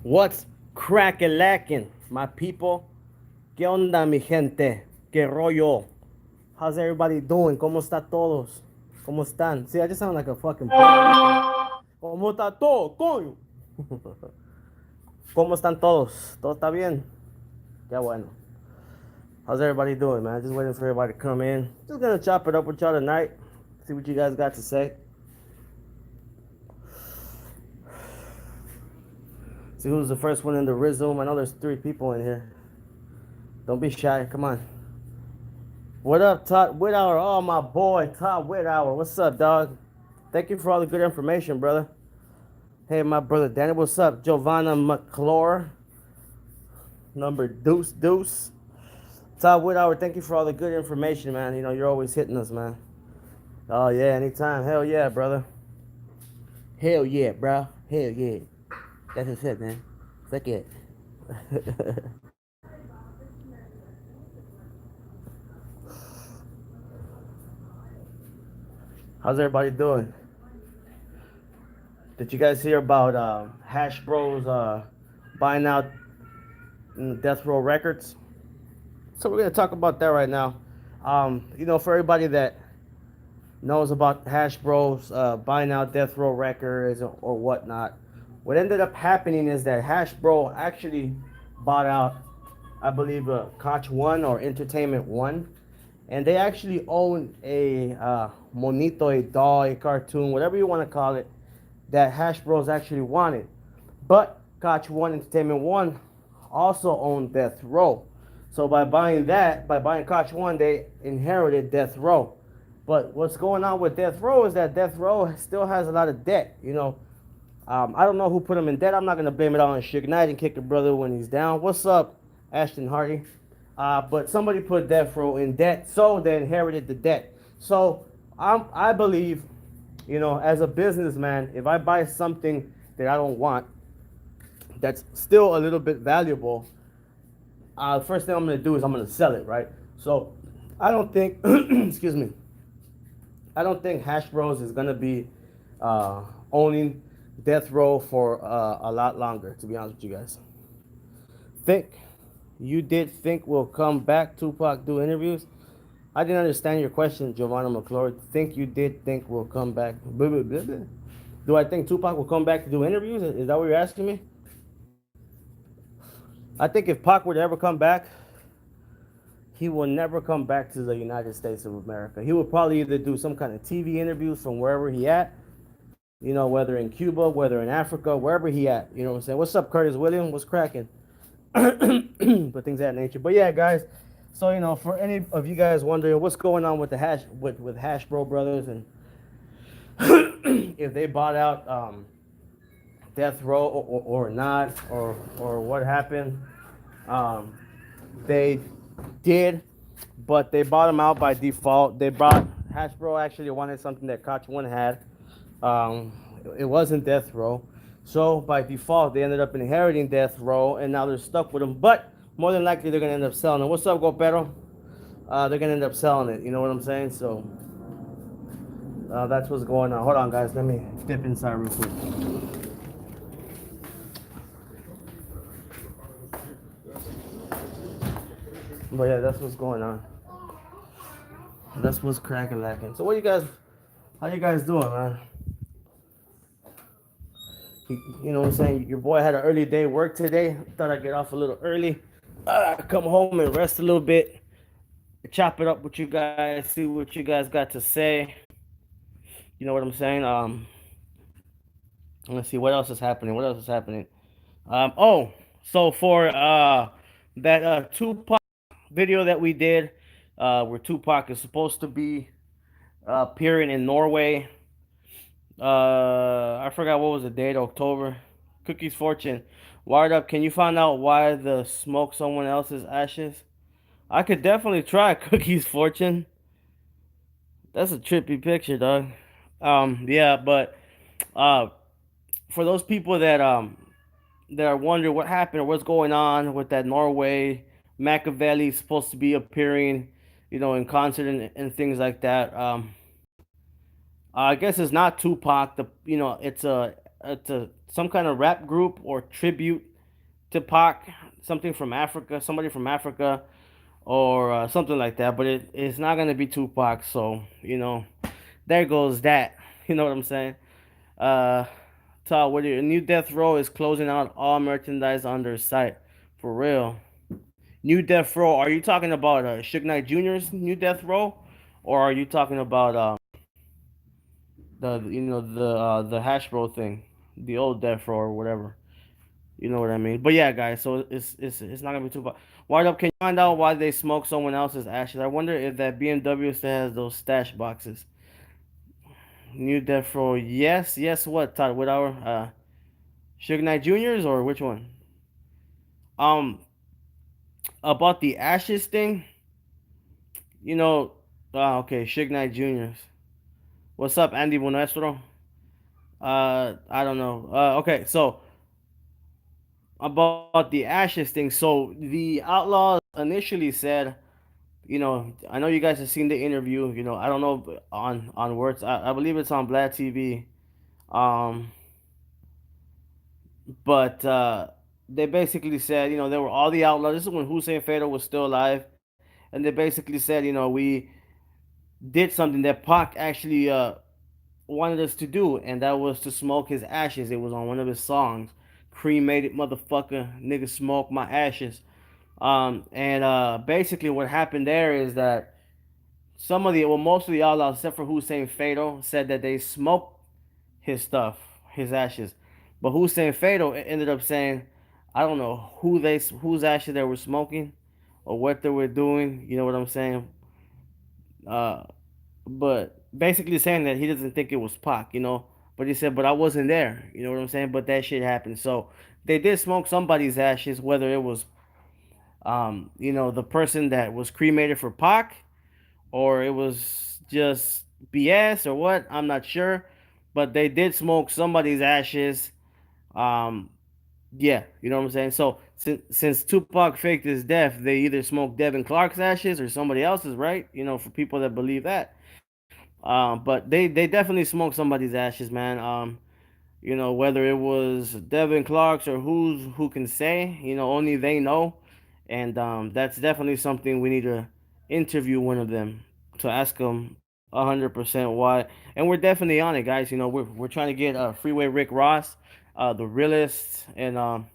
What's crack-a-lacking, my people? ¿Qué onda, mi gente? ¿Qué rollo? How's everybody doing? ¿Cómo está todos? ¿Cómo están? See, I just sound like a fucking Puerto Rican. ¿Cómo está todo, coño? ¿Cómo están todos? ¿Todo está bien? Qué bueno. How's everybody doing, man? Just waiting for everybody to come in. Just gonna chop it up with y'all tonight. See what you guys got to say. See who's the first one in the Rizzoom. I know there's 3 people in here. Don't be shy. Come on. What up, Todd Whithour? Oh, my boy, Todd Whithour. What's up, dog? Thank you for all the good information, brother. Hey, my brother Danny. What's up? Giovanna McClure. Number Deuce Deuce. Todd Whithour, thank you for all the good information, man. You know, you're always hitting us, man. Oh, yeah, anytime. Hell yeah, brother. Hell yeah, bro. Hell yeah. That's just it, man. Fuck it. How's everybody doing? Did you guys hear about Hash Bros buying out Death Row Records? So we're gonna talk about that right now. You know, for everybody that knows about Hash Bros buying out Death Row Records or whatnot, what ended up happening is that Hash Bro actually bought out, I believe, Koch One or Entertainment One, and they actually own a monito, a doll, a cartoon, whatever you want to call it, that Hash Bros actually wanted. But Koch One Entertainment One also owned Death Row. So by buying that, by buying Koch One, they inherited Death Row. But what's going on with Death Row is that Death Row still has a lot of debt. You know, I don't know who put him in debt. I'm not gonna blame it on Suge Knight and kick a brother when he's down. What's up, Ashton Hardy? But somebody put Death Row in debt, so they inherited the debt. So I believe, you know, as a businessman, if I buy something that I don't want, that's still a little bit valuable, first thing I'm gonna do is I'm gonna sell it, right? So I don't think, excuse me, I don't think Hash Bros is gonna be owning Death Row for a lot longer. To be honest with you guys, think you did think we'll come back, Tupac do interviews? I didn't understand your question, Giovanna McClure. Think you did think we'll come back? Blah, blah, blah, blah. Do I think Tupac will come back to do interviews? Is that what you're asking me? I think if Pac were to ever come back, he will never come back to the United States of America. He will probably either do some kind of TV interviews from wherever he at, you know, whether in Cuba, whether in Africa, wherever he at. You know what I'm saying? What's up, Curtis Williams? What's cracking? But things of that nature. But yeah, guys. So you know, for any of you guys wondering what's going on with the Hash Bro Brothers and if they bought out Death Row or not or what happened, um, they did, but they bought them out by default. They brought Hash Bro actually wanted something that Koch One had. Um, it wasn't Death Row. So by default, they ended up inheriting Death Row, and now they're stuck with them. But more than likely, they're gonna end up selling it. What's up, GoPero? They're gonna end up selling it. You know what I'm saying? So that's what's going on. Hold on, guys. Let me dip inside real quick. But yeah, that's what's going on. That's what's cracking lacking. So what you guys? How you guys doing, man? You know what I'm saying? Your boy had an early day work today. Thought I'd get off a little early. Come home and rest a little bit. Chop it up with you guys. See what you guys got to say. You know what I'm saying? Let's see what else is happening. What else is happening? Oh, so for that Tupac video that we did, where Tupac is supposed to be appearing in Norway. I forgot what was the date. October. Cookie's Fortune. Wired up. Can you find out why the smoke someone else's ashes? I could definitely try Cookie's Fortune. That's a trippy picture, dog. Yeah, but uh, for those people that are wondering what happened or what's going on with that Norway, Machiavelli supposed to be appearing, you know, in concert and things like that. I guess it's not Tupac. The you know it's a some kind of rap group or tribute Tupac, something from Africa, somebody from Africa, or something like that. But it's not gonna be Tupac. So there goes that. You know what I'm saying? Uh, Todd, what do you? New Death Row is closing out all merchandise on their site. For real. New Death Row. Are you talking about Suge Knight Jr.'s New Death Row, or are you talking about the Hash Bro thing, the old Death Row or whatever? You know what I mean? But yeah, guys. So it's not gonna be too bad. Wide up. Can you find out why they smoke someone else's ashes? I wonder if that BMW still has those stash boxes. New Death Row. Yes. Yes. What, Todd? With our Suge Knight Juniors or which one? Um, about the ashes thing. You know. Okay. Suge Knight Juniors. What's up, Andy Bonestro? I don't know. Okay. So about the ashes thing. So the Outlaws initially said, I know you guys have seen the interview. I don't know on words. I believe it's on Vlad TV. Um, but they basically said, there were all the outlaws. This is when Hussein Fatal was still alive, and they basically said, we did something that Pac actually wanted us to do, and that was to smoke his ashes. It was on one of his songs, "Cremated Motherfucker, Nigga Smoke My Ashes." And basically, what happened there is that most of the outlaws, except for Hussein Fatal, said that they smoked his stuff, his ashes. But Hussein Fatal ended up saying, I don't know whose ashes they were smoking or what they were doing. You know what I'm saying? Uh, but basically saying that he doesn't think it was Pac. But he said, but I wasn't there. You know what I'm saying? But that shit happened. So they did smoke somebody's ashes, whether it was, the person that was cremated for Pac, or it was just BS or what. I'm not sure. But they did smoke somebody's ashes. Um, yeah, you know what I'm saying? So since Tupac faked his death, they either smoked Devin Clark's ashes or somebody else's, right? For people that believe that. But they definitely smoked somebody's ashes, man. Whether it was Devin Clark's or who can say, only they know. And that's definitely something we need to interview one of them to ask them 100% why. And we're definitely on it, guys. We're trying to get Freeway Rick Ross, the realist, and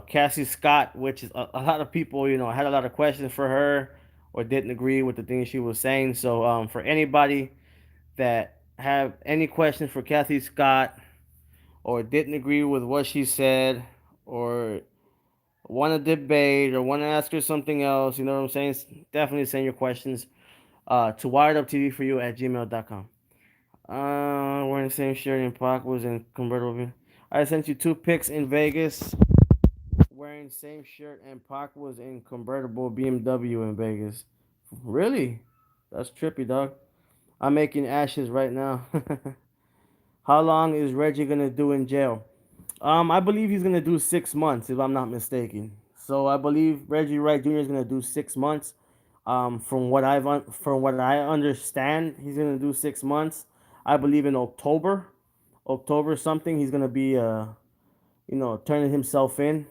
Cassie Scott, which is a lot of people, had a lot of questions for her or didn't agree with the things she was saying. So for anybody that have any questions for Kathy Scott or didn't agree with what she said or want to debate or want to ask her something else, you know what I'm saying? Definitely send your questions to wireduptv4you at gmail.com. Wearing the same shirt and Pac was in convertible. I sent you two pics in Vegas wearing same shirt and Pac was in convertible BMW in Vegas. Really? That's trippy, dog. I'm making ashes right now. How long is Reggie gonna do in jail? I believe he's gonna do 6 months, if I'm not mistaken. So I believe Reggie Wright Jr. is gonna do 6 months. From what I understand, he's gonna do 6 months. I believe in October something. He's gonna be turning himself in.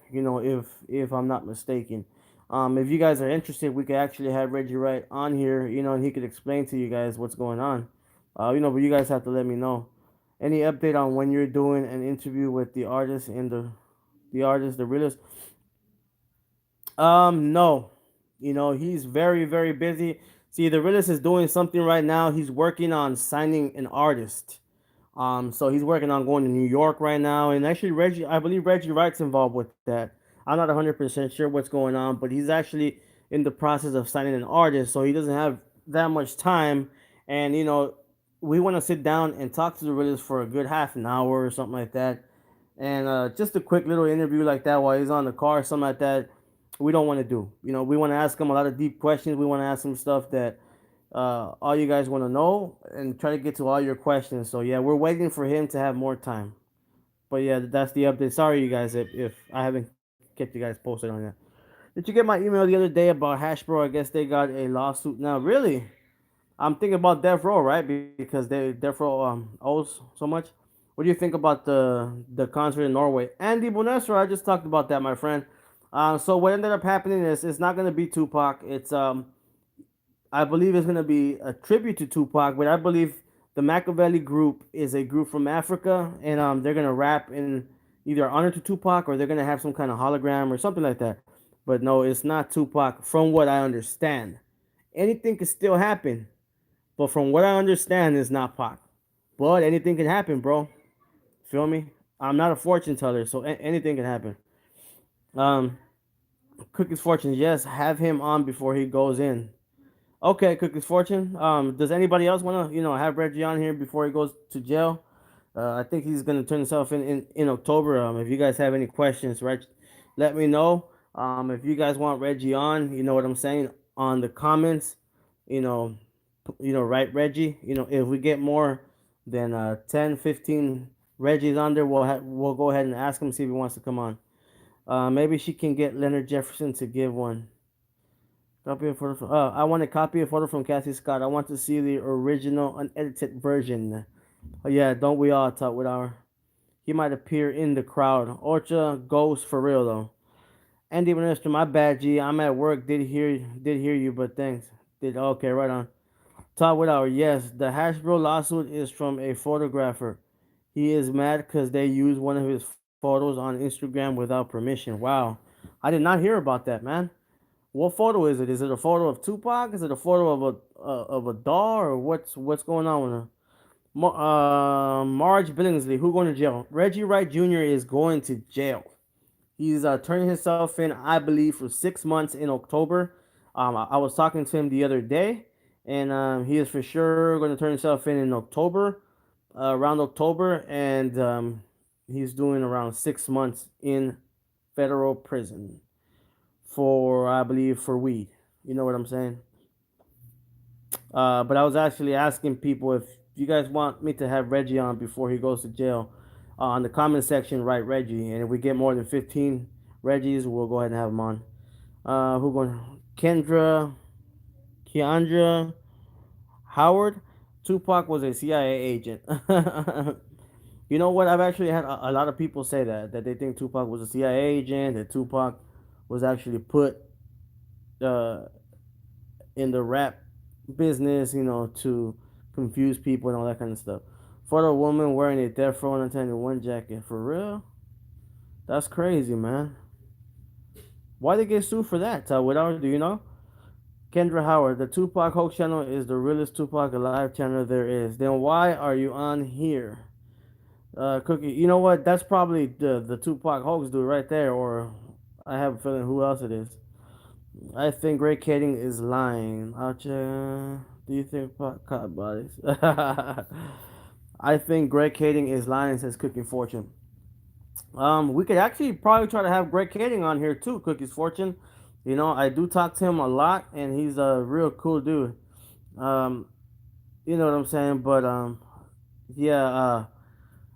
If I'm not mistaken. If you guys are interested, we could actually have Reggie Wright on here. And he could explain to you guys what's going on. But you guys have to let me know. Any update on when you're doing an interview with the artist and the realist? No. He's very, very busy. See, the realist is doing something right now. He's working on signing an artist. So he's working on going to New York right now, and actually I believe Reggie Wright's involved with that. I'm not 100% sure what's going on, but he's actually in the process of signing an artist, so he doesn't have that much time. And we want to sit down and talk to the realist for a good half an hour or something like that, and just a quick little interview like that while he's on the car, something like that. We don't want to do. We want to ask him a lot of deep questions. We want to ask him stuff that all you guys want to know and try to get to all your questions. So yeah, we're waiting for him to have more time. But yeah, that's the update. Sorry, you guys, if I haven't kept you guys posted on that. Did you get my email the other day about Hash Bro? I guess they got a lawsuit now. Really? I'm thinking about Death Row, right? Because Death Row owes so much. What do you think about the concert in Norway? Andy Bonestra, I just talked about that, my friend. So what ended up happening is it's not gonna be Tupac. It's I believe it's gonna be a tribute to Tupac, but I believe the Machiavelli group is a group from Africa, and they're gonna rap in either honor to Tupac or they're gonna have some kind of hologram or something like that. But no, it's not Tupac, from what I understand. Anything could still happen, but from what I understand, it's not Pac. But anything can happen, bro. Feel me? I'm not a fortune teller, so anything can happen. Um, Cookie's fortune, yes, have him on before he goes in. Okay, Cookie's fortune. Does anybody else want to, have Reggie on here before he goes to jail? I think he's gonna turn himself in October. If you guys have any questions, right, let me know. If you guys want Reggie on, you know what I'm saying, on the comments. You know, right, Reggie. If we get more than 10, 15 Reggies on there, we'll go ahead and ask him, see if he wants to come on. Maybe she can get Leonard Jefferson to give one. Copy a photo from. I want to copy a photo from Cassie Scott. I want to see the original unedited version. Oh, yeah, don't we all talk with our? He might appear in the crowd. Orcha ghost for real though. Andy Minister, my bad, G. I'm at work. Did hear you, but thanks. Did okay, right on. Talk with our. Yes, the Hashbro lawsuit is from a photographer. He is mad because they used one of his photos on Instagram without permission. Wow, I did not hear about that, man. What photo is it? Is it a photo of Tupac? Is it a photo of a doll, or what's going on with her? Marge Billingsley, who going to jail? Reggie Wright Jr. is going to jail. He's turning himself in, I believe, for 6 months in October. I was talking to him the other day, and he is for sure going to turn himself in October, around October, and he's doing around 6 months in federal prison for, I believe, for weed. You know what I'm saying? But I was actually asking people if you guys want me to have Reggie on before he goes to jail. On the comment section, write Reggie, and if we get more than 15 Reggies, we'll go ahead and have him on. Who going? Kendra, Keandra, Howard. Tupac was a CIA agent. You know what? I've actually had a lot of people say that they think Tupac was a CIA agent. That Tupac was actually put uh, in the rap business, to confuse people and all that kind of stuff. For the woman wearing a Death Row 1 jacket, for real? That's crazy, man. Why they get sued for that? Without, do you know? Kendra Howard, the Tupac hoax channel is the realest Tupac alive channel there is. Then why are you on here? Cookie, you know what? That's probably the Tupac hoax dude right there, or I have a feeling who else it is. I think Greg Kading is lying. Do you think cotton bodies? I think Greg Kading is lying, says Cooking Fortune. We could actually probably try to have Greg Kading on here too, Cookie's Fortune. I do talk to him a lot, and he's a real cool dude. Um, you know what I'm saying? But yeah,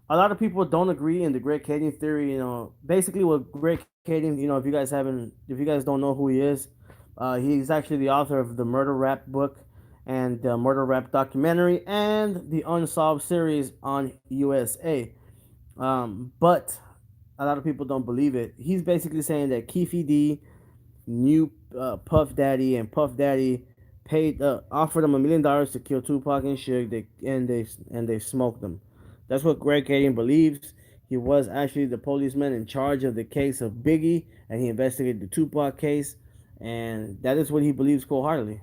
a lot of people don't agree in the Greg Kading theory. Basically with Greg Kading, if you guys don't know who he is, he's actually the author of the Murder Rap book and the Murder Rap documentary and the Unsolved series on USA. But a lot of people don't believe it. He's basically saying that Keefy D knew Puff Daddy, and Puff Daddy offered him $1 million to kill Tupac and Suge. They smoked them. That's what Greg Kading believes. He was actually the policeman in charge of the case of Biggie, and he investigated the Tupac case, and that is what he believes wholeheartedly.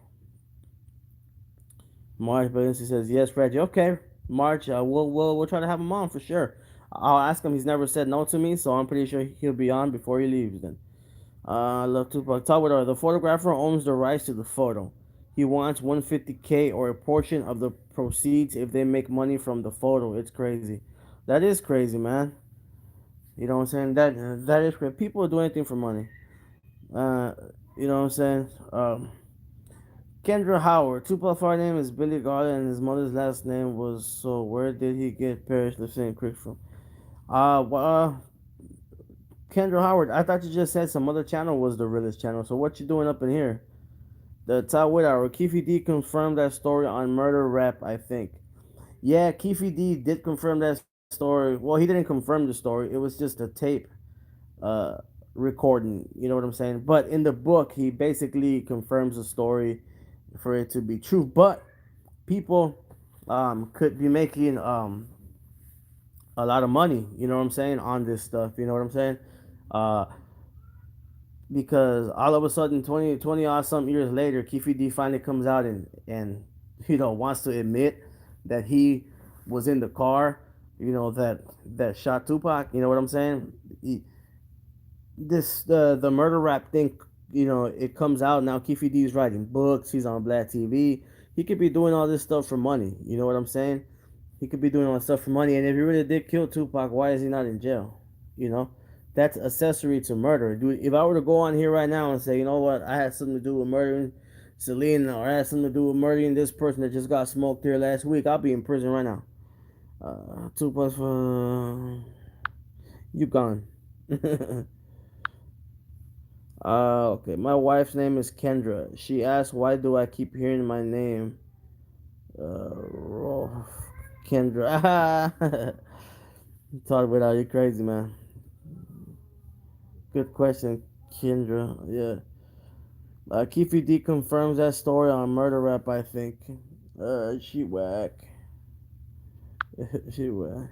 March Balenci says yes, Reggie. Okay, March. We'll try to have him on for sure. I'll ask him. He's never said no to me, so I'm pretty sure he'll be on before he leaves. Then. I love Tupac. Talk with her. The photographer owns the rights to the photo. He wants 150K or a portion of the proceeds if they make money from the photo. It's crazy. That is crazy, man. You know what I'm saying? That is crazy. People do anything for money. Uh, you know what I'm saying? Kendra Howard. Tupac's father's name is Billy Garland, and his mother's last name was. So where did he get Parrish the St. Creek from? Kendra Howard. I thought you just said some other channel was the realest channel. So what you doing up in here? The Top Wit Hour. Keefy D confirmed that story on Murder Rap, I think. Yeah, Keefy D did confirm that story. story. Well, he didn't confirm the story. It was just a tape uh, recording. You know what I'm saying? But in the book, he basically confirms the story for it to be true. But people could be making a lot of money. You know what I'm saying on this stuff. You know what I'm saying? Uh, because all of a sudden 20 odd some years later, Keefe D finally comes out and wants to admit that he was in the car, that shot Tupac. You know what I'm saying? The murder rap thing, it comes out now. Keefe D is writing books. He's on Black TV. He could be doing all this stuff for money. You know what I'm saying? He could be doing all this stuff for money. And if he really did kill Tupac, why is he not in jail? You know, that's accessory to murder. Dude, if I were to go on here right now and say, you know what, I had something to do with murdering Celine, or I had something to do with murdering this person that just got smoked here last week, I'll be in prison right now. Tupac for you gone. Okay. My wife's name is Kendra. She asked, "Why do I keep hearing my name?" Kendra. Talk without you, crazy man. Good question, Kendra. Yeah. Keefe D confirms that story on Murder Rap. I think. She whack. She whack.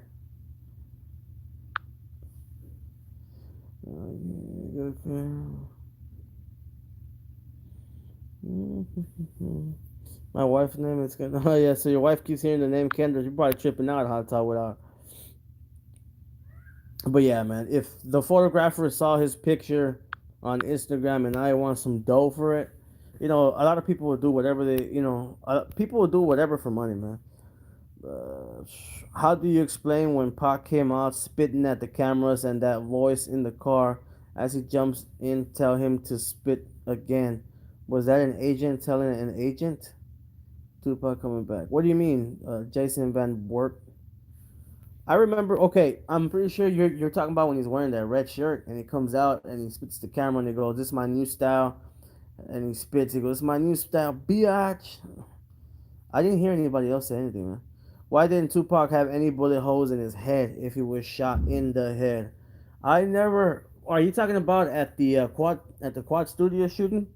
My wife's name is Kendra. Oh yeah, so your wife keeps hearing the name Kendra. You're probably tripping out how to talk without. But yeah, man, if the photographer saw his picture on Instagram and I want some dough for it, a lot of people will do whatever people will do whatever for money, man. Uh, how do you explain when Pac came out spitting at the cameras and that voice in the car as he jumps in tell him to spit again? Was that an agent telling an agent? Tupac coming back. What do you mean, Jason Van Wert? I remember. Okay, I'm pretty sure you're talking about when he's wearing that red shirt and he comes out and he spits the camera and he goes, "This is my new style," and he spits. He goes, "This is my new style, biatch." I didn't hear anybody else say anything, man. Why didn't Tupac have any bullet holes in his head if he was shot in the head? I never. Are you talking about at the quad studio shooting?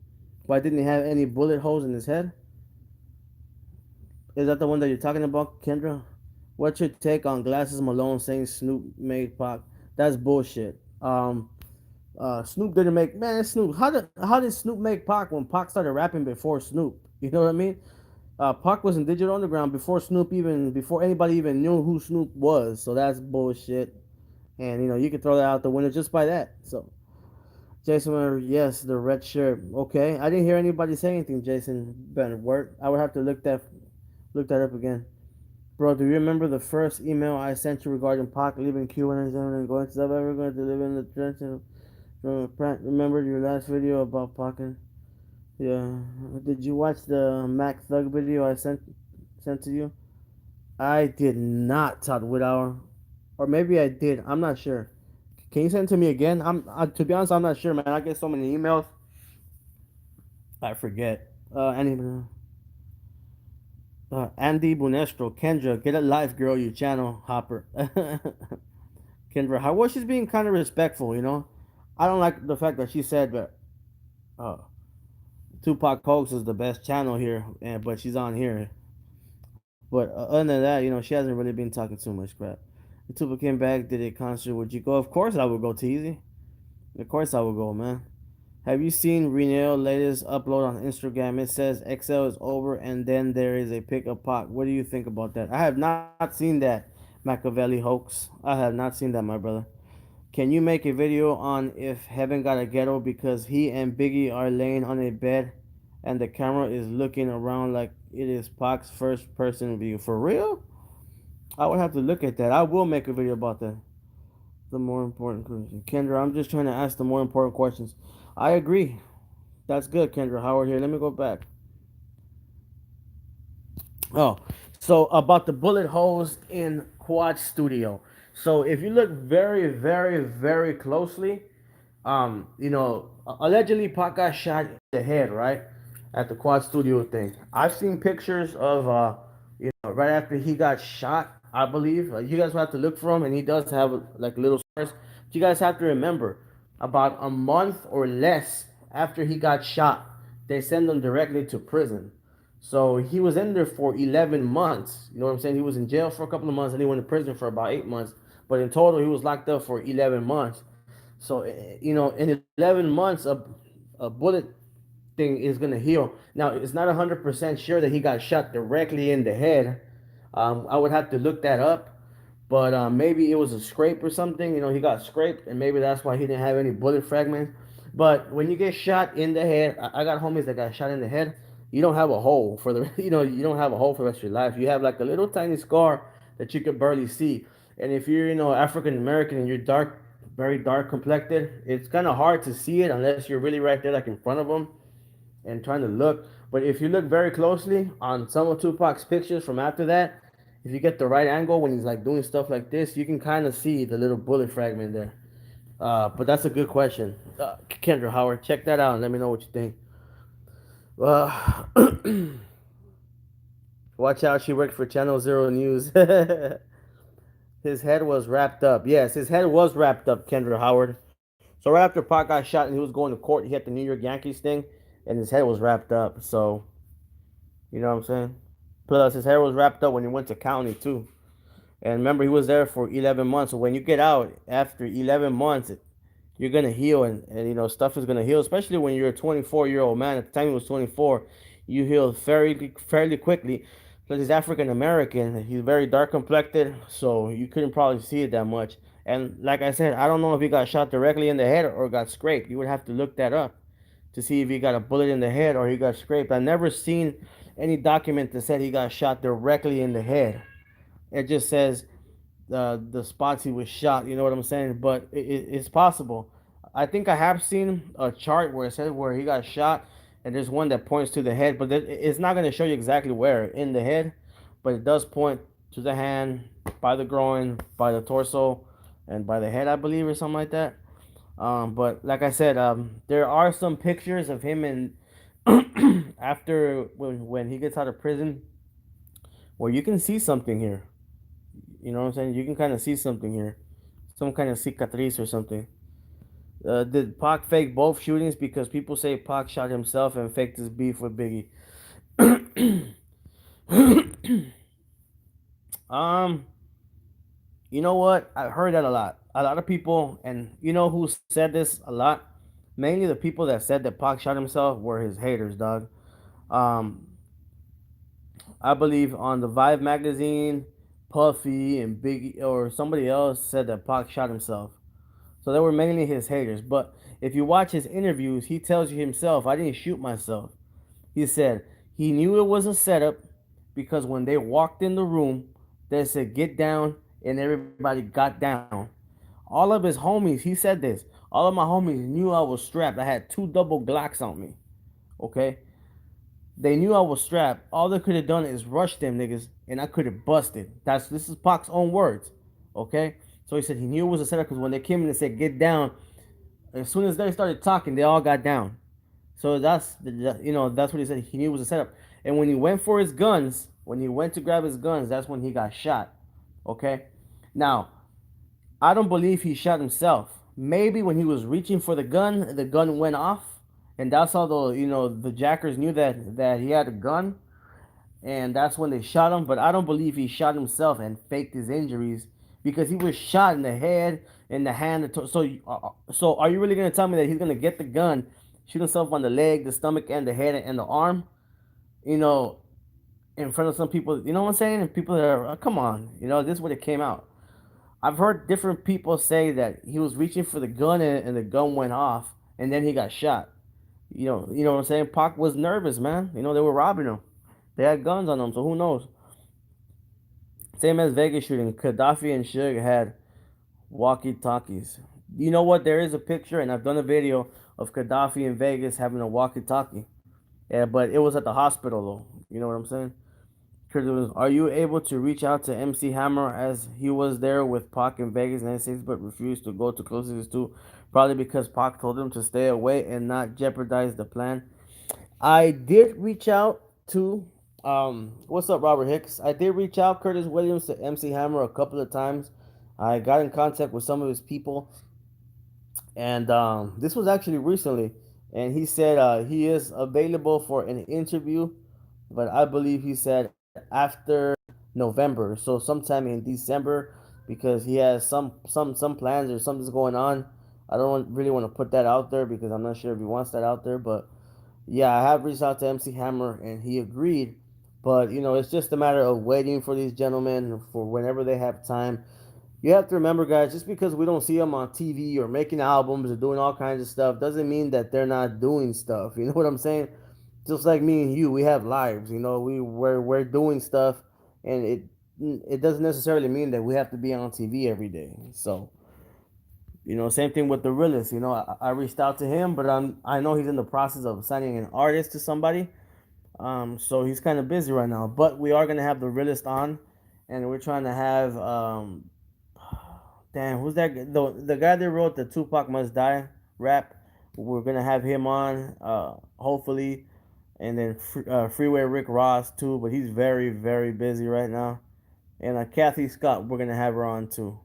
Why didn't he have any bullet holes in his head? Is that the one that you're talking about, Kendra? What's your take on Glasses Malone saying Snoop made Pac? That's bullshit. Snoop didn't make man. Snoop. How did Snoop make Pac when Pac started rapping before Snoop? You know what I mean? Pac was in Digital Underground before anybody even knew who Snoop was. So that's bullshit. And you can throw that out the window just by that. So Jason, yes, the red shirt. Okay, I didn't hear anybody say anything. Jason Bennett work. I would have to look that up again. Bro, do you remember the first email I sent you regarding Pac leaving Cuba and going to South Africa to live in the trenches? Remember your last video about Pac? Yeah. Did you watch the Mac Thug video I sent to you? I did not, Todd Whithour. Or maybe I did. I'm not sure. Can you send it to me again? To be honest, I'm not sure, man. I get so many emails. I forget. Andy Bunestro, Kendra, get a life, girl. You channel hopper. Kendra, how was she's being kind of respectful, I don't like the fact that she said that uh, Tupac Hoax is the best channel here, but she's on here. But other than that, she hasn't really been talking too much crap. If Tupac came back, did a concert, would you go? Of course I would go, Teasy. Of course I would go, man. Have you seen Renell latest upload on Instagram? It says XL is over and then there is a pic of Pac. What do you think about that? I have not seen that Machiavelli hoax. I have not seen that, my brother. Can you make a video on if Heaven got a ghetto because he and Biggie are laying on a bed and the camera is looking around like it is Pac's first person view? For real? I would have to look at that. I will make a video about that. The more important question. Kendra, I'm just trying to ask the more important questions. I agree. That's good, Kendra. Howard here. Let me go back. Oh, so about the bullet holes in Quad Studio. So if you look very, very, very closely, allegedly Pac got shot in the head, right, at the Quad Studio thing. I've seen pictures of, right after he got shot. I believe you guys will have to look for him, and he does have like little scars. But you guys have to remember, about a month or less after he got shot, they send him directly to prison. So he was in there for 11 months. You know what I'm saying? He was in jail for a couple of months, and he went to prison for about 8 months. But in total, he was locked up for 11 months. So in 11 months, a bullet thing is gonna heal. Now it's not 100% sure that he got shot directly in the head. I would have to look that up, but maybe it was a scrape or something. He got scraped, and maybe that's why he didn't have any bullet fragments. But when you get shot in the head, I got homies that got shot in the head. You don't have a hole for the you don't have a hole for the rest of your life. You have like a little tiny scar that you could barely see. And if you're African American and you're dark, very dark complected, it's kind of hard to see it unless you're really right there like in front of them and trying to look. But if you look very closely on some of Tupac's pictures from after that, if you get the right angle when he's like doing stuff like this, you can kind of see the little bullet fragment there. But that's a good question, Kendra Howard. Check that out and let me know what you think. Uh, Watch out, she worked for Channel Zero News. His head was wrapped up. Yes, his head was wrapped up, Kendra Howard. So right after Pac got shot and he was going to court, he had the New York Yankees thing, and his head was wrapped up. So you know what I'm saying? Plus, his hair was wrapped up when he went to county too. And remember, he was there for 11 months. So when you get out after 11 months, you're gonna heal, and stuff is gonna heal. Especially when you're a 24-year-old man. At the time he was 24, you heal fairly quickly. Plus, he's African American. He's very dark complected, so you couldn't probably see it that much. And like I said, I don't know if he got shot directly in the head or got scraped. You would have to look that up to see if he got a bullet in the head or he got scraped. I never seen any document that said he got shot directly in the head. It just says the spots he was shot. You know what I'm saying? But it's possible. I think I have seen a chart where it says where he got shot, and there's one that points to the head, but it's not going to show you exactly where in the head, but it does point to the hand, by the groin, by the torso, and by the head, I believe, or something like that. But like I said, there are some pictures of him in after when he gets out of prison, where you can see something here. You know what I'm saying? You can kind of see something here, some kind of cicatrice or something. Did Pac fake both shootings because people say Pac shot himself and faked his beef with Biggie? um, you know what? I heard that a lot. A lot of people, and you know who said this a lot? Mainly the people that said that Pac shot himself were his haters, dog. Um, I believe on the Vibe magazine, Puffy and Biggie or somebody else said that Pac shot himself. So they were mainly his haters. But if you watch his interviews, he tells you himself, I didn't shoot myself. He said he knew it was a setup because when they walked in the room, they said, get down, and everybody got down. All of his homies, he said this, all of my homies knew I was strapped. I had two double Glocks on me. Okay? They knew I was strapped. All they could have done is rush them niggas, and I could have busted. This is Pac's own words. Okay? So he said he knew it was a setup because when they came in and said, get down, as soon as they started talking, they all got down. So that's what he said. He knew it was a setup. And when he went for his guns, when he went to grab his guns, that's when he got shot. Okay? Now, I don't believe he shot himself. Maybe when he was reaching for the gun went off, and that's how the jackers knew that he had a gun, and that's when they shot him. But I don't believe he shot himself and faked his injuries because he was shot in the head, in the hand. So are you really gonna tell me that he's gonna get the gun, shoot himself on the leg, the stomach, and the head and the arm? You know, in front of some people. You know what I'm saying? And people that are, come on, this is what it came out. I've heard different people say that he was reaching for the gun and the gun went off and then he got shot. You know what I'm saying? Pac was nervous, man. They were robbing him. They had guns on them, so who knows? Same as Vegas shooting. Gaddafi and Suge had walkie talkies. You know what? There is a picture, and I've done a video of Gaddafi in Vegas having a walkie talkie. Yeah, but it was at the hospital, though. You know what I'm saying? Are you able to reach out to MC Hammer as he was there with Pac in Vegas in 96 but refused to go to closest to? Probably because Pac told him to stay away and not jeopardize the plan. I did reach out to What's up, Robert Hicks? I did reach out Curtis Williams to MC Hammer a couple of times. I got in contact with some of his people, and this was actually recently. And he said he is available for an interview, but I believe he said after November, so sometime in December, because he has some plans or something's going on. I don't really want to put that out there because I'm not sure if he wants that out there, but yeah, I have reached out to MC Hammer and he agreed. But it's just a matter of waiting for these gentlemen for whenever they have time. You have to remember, guys, just because we don't see them on TV or making albums or doing all kinds of stuff doesn't mean that they're not doing stuff. You know what I'm saying? Just like me and you, we have lives. We're doing stuff, and it doesn't necessarily mean that we have to be on TV every day. So same thing with the realist. I reached out to him, but I know he's in the process of signing an artist to somebody. So he's kind of busy right now. But we are gonna have the realist on, and we're trying to have damn, who's that? The guy that wrote the Tupac Must Die rap. We're gonna have him on, hopefully, and then Freeway Rick Ross too. But he's very very busy right now. And Kathy Scott, we're gonna have her on too.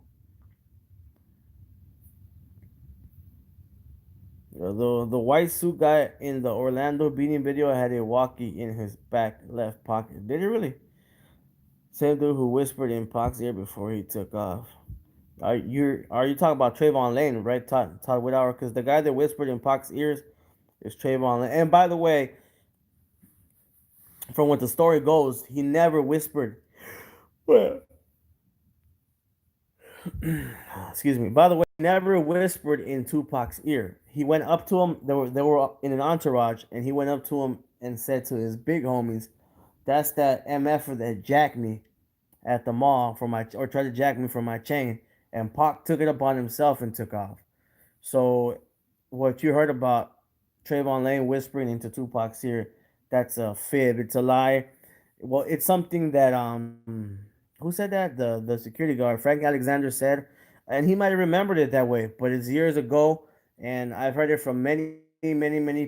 The white suit guy in the Orlando beating video had a walkie in his back left pocket. Did he really? Same dude who whispered in Pac's ear before he took off. Are you talking about Trayvon Lane, right? Todd Whithour, because the guy that whispered in Pac's ears is Trayvon Lane. And by the way, from what the story goes, he never whispered. Well, excuse me. By the way, he never whispered in Tupac's ear. He went up to him. They were in an entourage, and he went up to him and said to his big homies, "That's that MFer that jacked me at the mall for my or tried to jack me for my chain." And Pac took it upon himself and took off. So, what you heard about Trayvon Lane whispering into Tupac's ear, that's a fib. It's a lie. Well, it's something that who said that? The security guard, Frank Alexander said, and he might have remembered it that way, but it's years ago, and I've heard it from many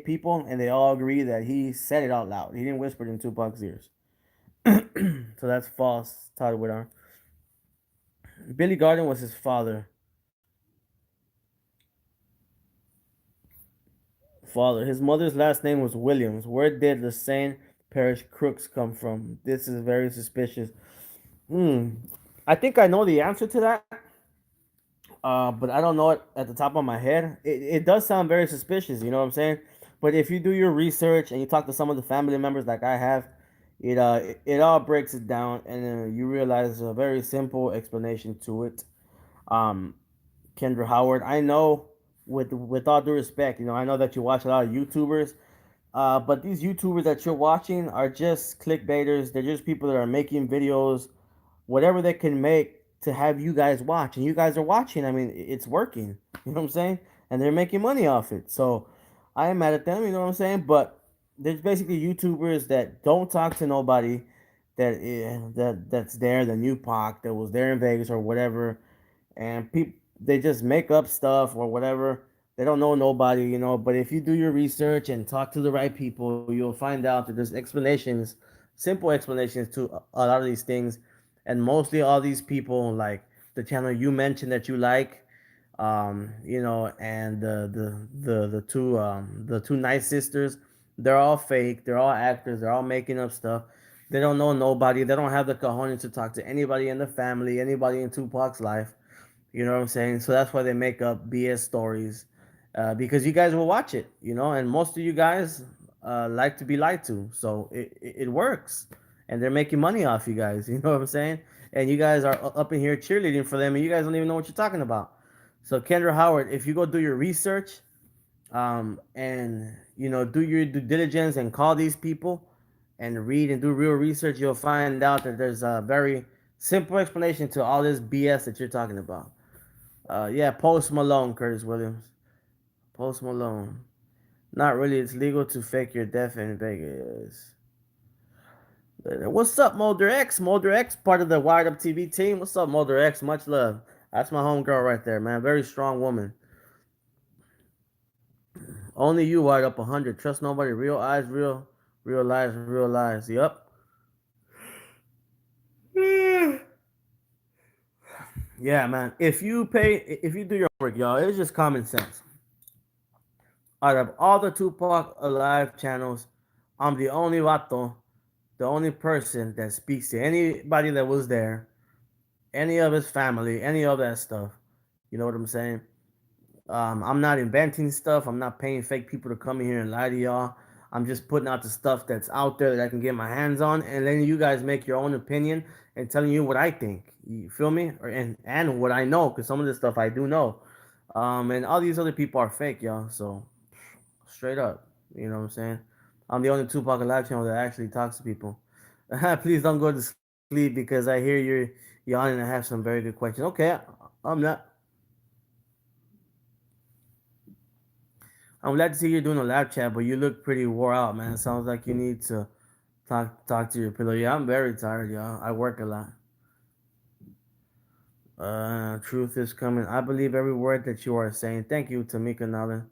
people, and they all agree that he said it out loud. He didn't whisper it in Tupac's ears. So that's false, Todd Whittar. Billy Garden was his father. His mother's last name was Williams. Where did the Saint Parish Crooks come from? This is very suspicious. Hmm. I think I know the answer to that, but I don't know it at the top of my head. It does sound very suspicious, you know what I'm saying? But if you do your research and you talk to some of the family members like I have, it all breaks it down, and you realize a very simple explanation to it. Um, Kendra Howard, I know, with all due respect, I know that you watch a lot of YouTubers, but these YouTubers that you're watching are just clickbaiters. They're just people that are making videos, whatever they can make to have you guys watch, and you guys are watching. I mean, it's working. You know what I'm saying? And they're making money off it. So I am mad at them. You know what I'm saying? But there's basically YouTubers that don't talk to nobody, that's there. The new Pac that was there in Vegas or whatever, and people, they just make up stuff or whatever. They don't know nobody. But if you do your research and talk to the right people, you'll find out that there's explanations, simple explanations to a lot of these things, and mostly all these people, like the channel you mentioned that you like, and the two nice sisters, they're all fake. They're all actors. They're all making up stuff. They don't know nobody. They don't have the cojones to talk to anybody in the family, anybody in Tupac's life. You know what I'm saying? So that's why they make up BS stories, because you guys will watch it, and most of you guys like to be lied to. So it works, and they're making money off you guys. You know what I'm saying? And you guys are up in here cheerleading for them, and you guys don't even know what you're talking about. So Kendra Howard, if you go do your research, and do your due diligence and call these people and read and do real research, you'll find out that there's a very simple explanation to all this BS that you're talking about. Yeah, Post Malone, Curtis Williams. Post Malone. Not really. It's legal to fake your death in Vegas. What's up, Molder X? Molder X, part of the Wired Up TV team. What's up, Molder X? Much love. That's my homegirl right there, man. Very strong woman. Only you Wired Up 100. Trust nobody. Real eyes, real lies, real lies. Yup. Yeah, man. If you do your homework, y'all, it's just common sense. Out of all the Tupac Alive channels, I'm the only vato, the only person that speaks to anybody that was there, any of his family, any of that stuff. You know what I'm saying? I'm not inventing stuff. I'm not paying fake people to come in here and lie to y'all. I'm just putting out the stuff that's out there that I can get my hands on, and letting you guys make your own opinion and telling you what I think. You feel me? And what I know, because some of this stuff I do know. And all these other people are fake, y'all. So straight up, you know what I'm saying? I'm the only Tupac Alive channel that actually talks to people. Please don't go to sleep because I hear you're yawning and have some very good questions. Okay, I'm not. I'm glad to see you're doing a live chat, but you look pretty wore out, man. Sounds like you need to talk to your pillow. Yeah, I'm very tired, y'all. I work a lot. Truth is coming. I believe every word that you are saying. Thank you, Tamika Nalin.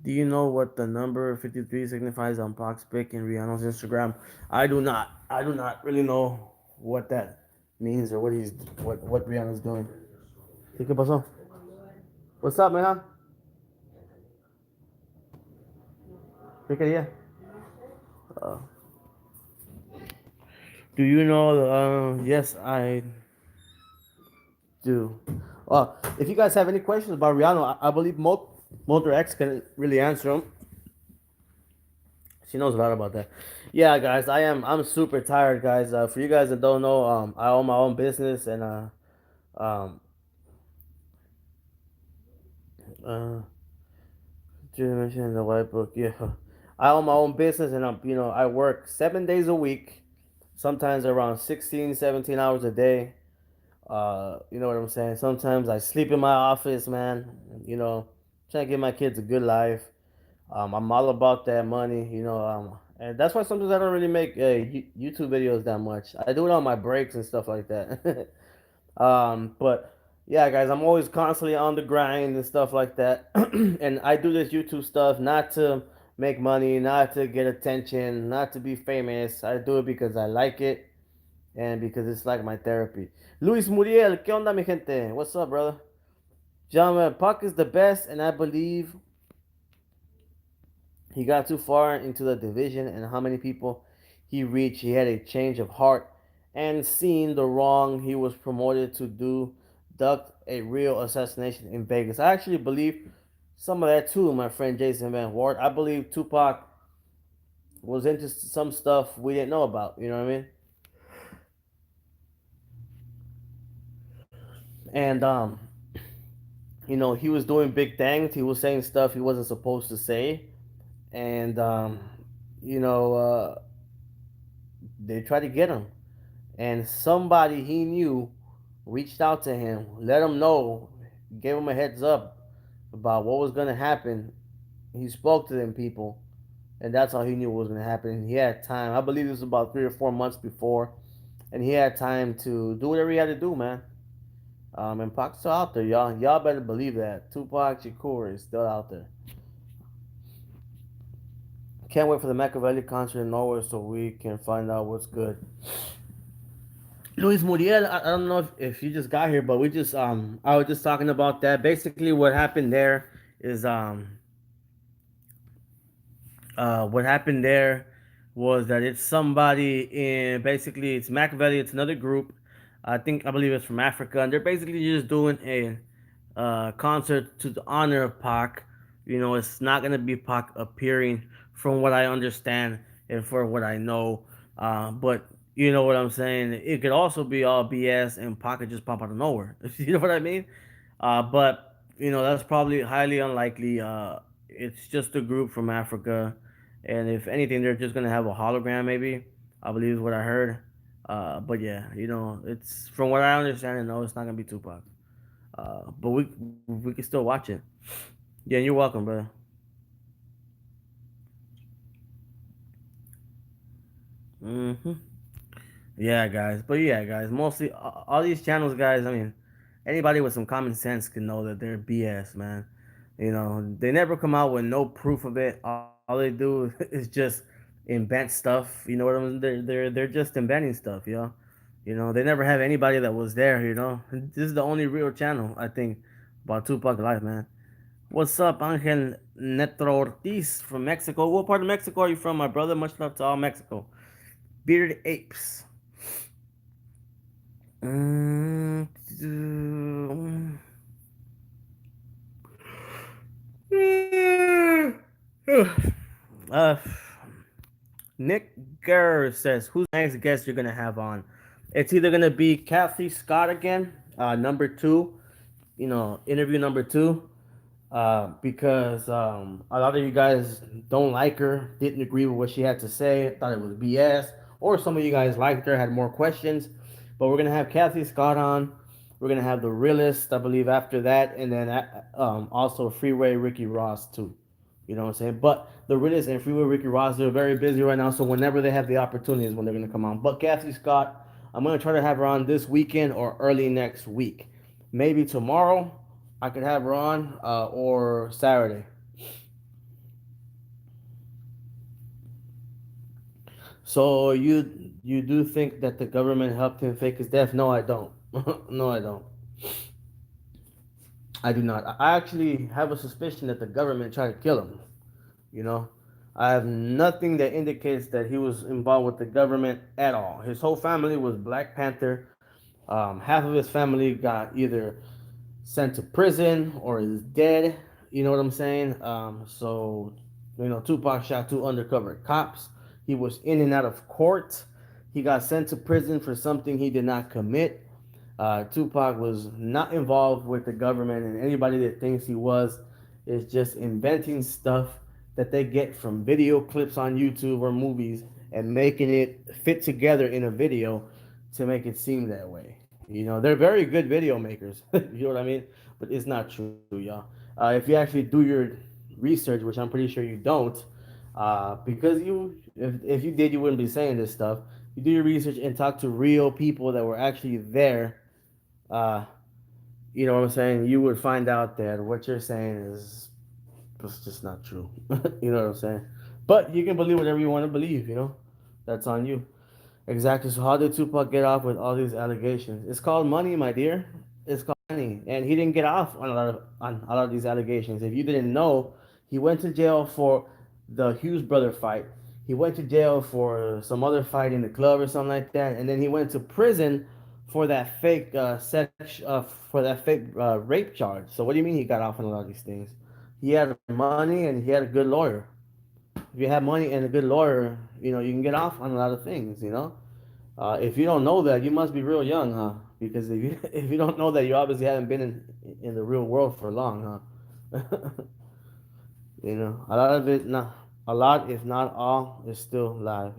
Do you know what the number 53 signifies on Pac's pic in Rihanna's Instagram? I do not. I do not really know what that means or what Rihanna's doing. ¿Qué pasó? What's up, man? ¿Qué quería? Uh, do you know? Yes, I do. If you guys have any questions about Rihanna, I believe Motor X can really answer them. She knows a lot about that. Yeah, guys, I'm super tired, guys. For you guys that don't know, I own my own business, and um, uh, just mentioned in the white book. Yeah, I own my own business, and I work 7 days a week, sometimes around 16, 17 hours a day. You know what I'm saying? Sometimes I sleep in my office, man. You know, trying to give my kids a good life. I'm all about that money, and that's why sometimes I don't really make YouTube videos that much. I do it on my breaks and stuff like that. But yeah, guys, I'm always constantly on the grind and stuff like that. And I do this YouTube stuff not to make money, not to get attention, not to be famous. I do it because I like it and because it's like my therapy. Luis Muriel, ¿qué onda, mi gente? What's up, brother? John Puck is the best, and I believe he got too far into the division and how many people he reached. He had a change of heart and seen the wrong he was promoted to do, ducked a real assassination in Vegas. I actually believe some of that too, my friend Jason Van Ward. I believe Tupac was into some stuff we didn't know about. You know what I mean? And he was doing big things. He was saying stuff he wasn't supposed to say, and you know, they tried to get him. And somebody he knew reached out to him, let him know, gave him a heads up about what was gonna happen. He spoke to them people, and that's how he knew what was gonna happen. And he had time. I believe this was about 3 or 4 months before, and he had time to do whatever he had to do, man. And Pac's still out there, y'all. Y'all better believe that. Tupac Shakur is still out there. Can't wait for the Machiavelli concert in Norway so we can find out what's good. Luis Muriel, I don't know if you just got here, but we just I was just talking about that. Basically, what happened there is what happened there was that it's somebody in basically it's Machiavelli. It's another group. I believe it's from Africa, and they're basically just doing a concert to the honor of Pac. It's not gonna be Pac appearing, from what I understand and for what I know. But you know what I'm saying. It could also be all BS, and Pac could just pop out of nowhere. You know what I mean? But that's probably highly unlikely. It's just a group from Africa, and if anything, they're just gonna have a hologram, maybe. I believe is what I heard. But yeah, it's from what I understand and know, it's not gonna be Tupac. But we can still watch it. Yeah, you're welcome, brother. Hmm. Yeah, guys. But yeah, guys. Mostly all these channels, guys. I mean, anybody with some common sense can know that they're BS, man. They never come out with no proof of it. All they do is just invent stuff. You know what I mean? They're just inventing stuff, They never have anybody that was there. This is the only real channel I think about Tupac life, man. What's up, Angel Netro Ortiz from Mexico? What part of Mexico are you from, my brother? Much love to all Mexico. Bearded apes. Mm, uh, Nick Gurr says, "Who's the next guest you're gonna have on?" It's either gonna be Kathy Scott again, number two. Interview number two, because a lot of you guys don't like her, didn't agree with what she had to say, thought it was BS, or some of you guys liked her, had more questions. But we're gonna have Kathy Scott on. We're gonna have the realist, I believe, after that, and then also Freeway Ricky Ross too. You know what I'm saying? But the realist and Freeway Ricky Ross, they're very busy right now, so whenever they have the opportunity is when they're gonna come on. But Kathy Scott, I'm gonna try to have her on this weekend or early next week. Maybe tomorrow I could have her on, or Saturday. So you do think that the government helped him fake his death? No, I don't. No, I don't. I do not. I actually have a suspicion that the government tried to kill him. You know, I have nothing that indicates that he was involved with the government at all. His whole family was Black Panther. Half of his family got either sent to prison or is dead. You know what I'm saying? Tupac shot two undercover cops. He was in and out of court. He got sent to prison for something he did not commit. Tupac was not involved with the government, and anybody that thinks he was is just inventing stuff that they get from video clips on YouTube or movies and making it fit together in a video to make it seem that way. They're very good video makers. You know what I mean? But it's not true, y'all. If you actually do your research, which I'm pretty sure you don't, because if you did, you wouldn't be saying this stuff. You do your research and talk to real people that were actually there. uh, you know what I'm saying? You would find out that what you're saying is it's just not true. You know what I'm saying? But you can believe whatever you want to believe. That's on you. Exactly. So how did Tupac get off with all these allegations? It's called money, my dear. It's called money, and he didn't get off on a lot of these allegations. If you didn't know, he went to jail for the Hughes brother fight. He went to jail for some other fight in the club or something like that, and then he went to prison for that fake rape charge. So what do you mean he got off on a lot of these things? He had money and he had a good lawyer. If you have money and a good lawyer, you can get off on a lot of things. If you don't know that, you must be real young, huh? Because if you if you don't know that, you obviously haven't been in the real world for long, huh? A lot of it, not a lot, if not all, is still live.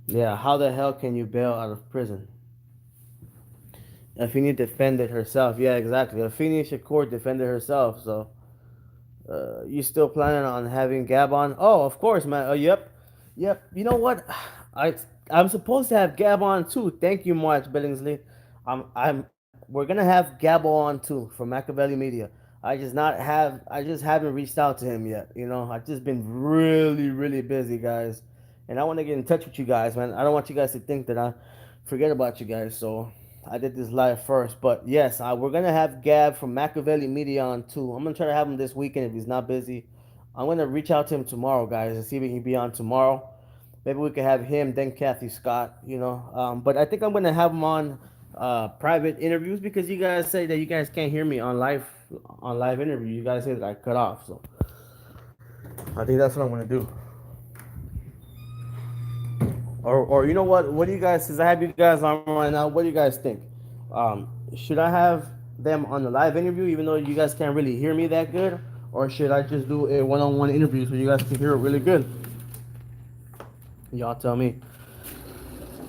Yeah, how the hell can you bail out of prison? Afeni defended herself. Yeah, exactly. Afeni Shakur defended herself. So, you still planning on having Gab on? Oh, of course, man. Oh, yep, yep. You know what? I I'm supposed to have Gab on too. Thank you, March Billingsley. We're gonna have Gabo on too from Machiavelli Media. I just haven't reached out to him yet. I've just been really, really busy, guys, and I want to get in touch with you guys, man. I don't want you guys to think that I forget about you guys. So I did this live first, but yes, we're gonna have Gab from Machiavelli Media on too. I'm gonna try to have him this weekend if he's not busy. I'm gonna reach out to him tomorrow, guys, and see if he can be on tomorrow. Maybe we could have him, then Kathy Scott. But I think I'm gonna have him on private interviews because you guys say that you guys can't hear me on live interview. You guys say that I cut off, so I think that's what I'm gonna do. Or you know what? What do you guys? Since I have you guys on right now, what do you guys think? Should I have them on the live interview, even though you guys can't really hear me that good, or should I just do a one-on-one interview so you guys can hear it really good? Y'all tell me.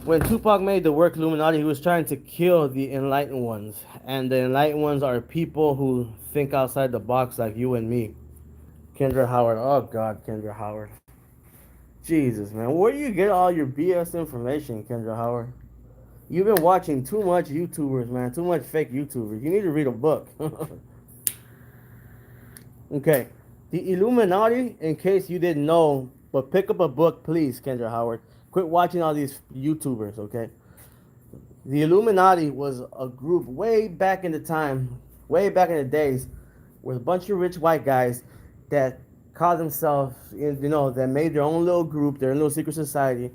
When Tupac made the work Illuminati, he was trying to kill the enlightened ones, and the enlightened ones are people who think outside the box like you and me. Kendra Howard. Oh God, Kendra Howard. Jesus, man, where do you get all your BS information, Kendra Howard? You've been watching too much YouTubers, man. Too much fake YouTubers. You need to read a book. Okay. The Illuminati, in case you didn't know, but pick up a book, please, Kendra Howard. Quit watching all these YouTubers, okay? The Illuminati was a group way back in the time, way back in the days, with a bunch of rich white guys that called themselves, that made their own little group, their own little secret society,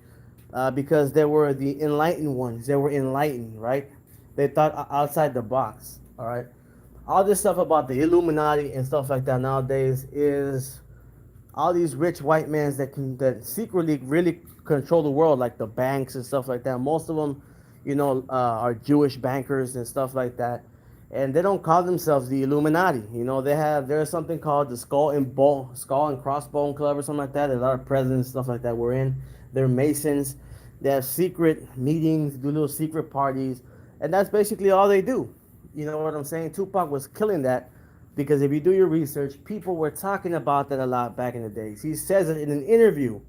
because they were the enlightened ones. They were enlightened, right? They thought outside the box, all right? All this stuff about the Illuminati and stuff like that nowadays is all these rich white men that secretly really control the world, like the banks and stuff like that. Most of them, are Jewish bankers and stuff like that, and they don't call themselves the Illuminati. There's something called the Skull and Crossbone Club or something like that. There's a lot of presidents and stuff like that we're in. They're Masons. They have secret meetings, do little secret parties, and that's basically all they do. You know what I'm saying? Tupac was killing that because if you do your research, people were talking about that a lot back in the days. He says it in an interview.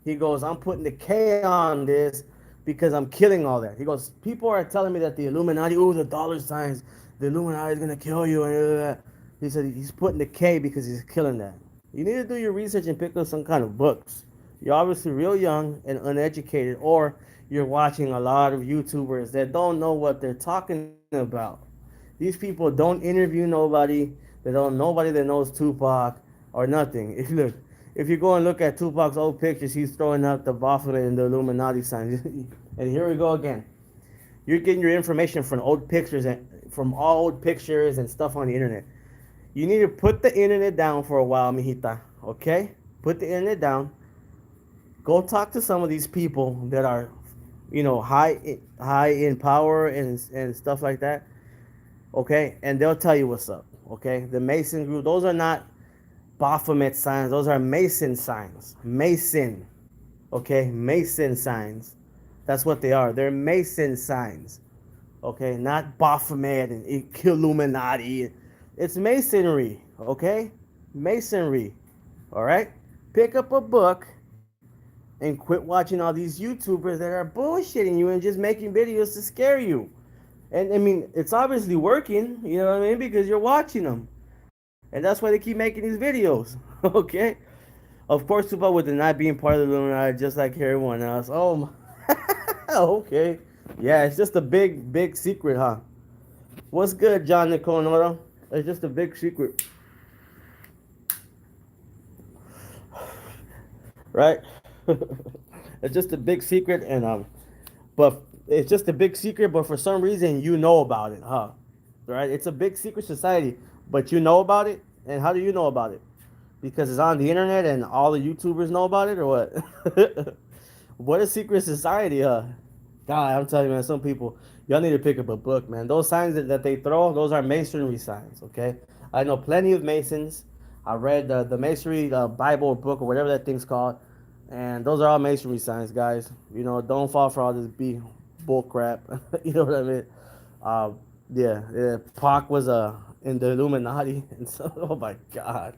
He goes, I'm putting the K on this because I'm killing all that. He goes, people are telling me that the Illuminati, the dollar signs, the Illuminati is going to kill you. And he said he's putting the K because he's killing that. You need to do your research and pick up some kind of books. You're obviously real young and uneducated, or you're watching a lot of YouTubers that don't know what they're talking about. These people don't interview nobody. They don't nobody that knows Tupac or nothing. If you go and look at Tupac's old pictures, he's throwing out the Baphomet and the Illuminati signs. And here we go again. You're getting your information from old pictures and from all old pictures and stuff on the internet. You need to put the internet down for a while, mijita. Okay? Put the internet down. Go talk to some of these people that are, high in power and stuff like that. Okay? And they'll tell you what's up. Okay? The Mason group, those are not Baphomet signs. Those are Mason signs. Mason. Okay? Mason signs. That's what they are. They're Mason signs. Okay? Not Baphomet and Illuminati. It's Masonry. Okay? Masonry. Alright? Pick up a book and quit watching all these YouTubers that are bullshitting you and just making videos to scare you. And I mean, it's obviously working, you know what I mean? Because you're watching them. And that's why they keep making these videos. Okay? Of course, Tupac with the not being part of the Illuminati, just like everyone else. Oh, my. Okay. Yeah, it's just a big, big secret, huh? What's good, John Niconoto? It's just a big secret. Right? It's just a big secret, but it's just a big secret, but for some reason you know about it, huh? Right? It's a big secret society, but you know about it. And how do you know about it? Because it's on the internet and all the YouTubers know about it, or what? What a secret society, huh? God, I'm telling you, man, some people, y'all need to pick up a book, man. Those signs that they throw, those are masonry signs, okay? I know plenty of Masons. I read the Masonry Bible book or whatever that thing's called. And those are all masonry signs, guys. Don't fall for all this bull crap. You know what I mean? Uh, yeah. Pac was in the Illuminati, and so, oh my God.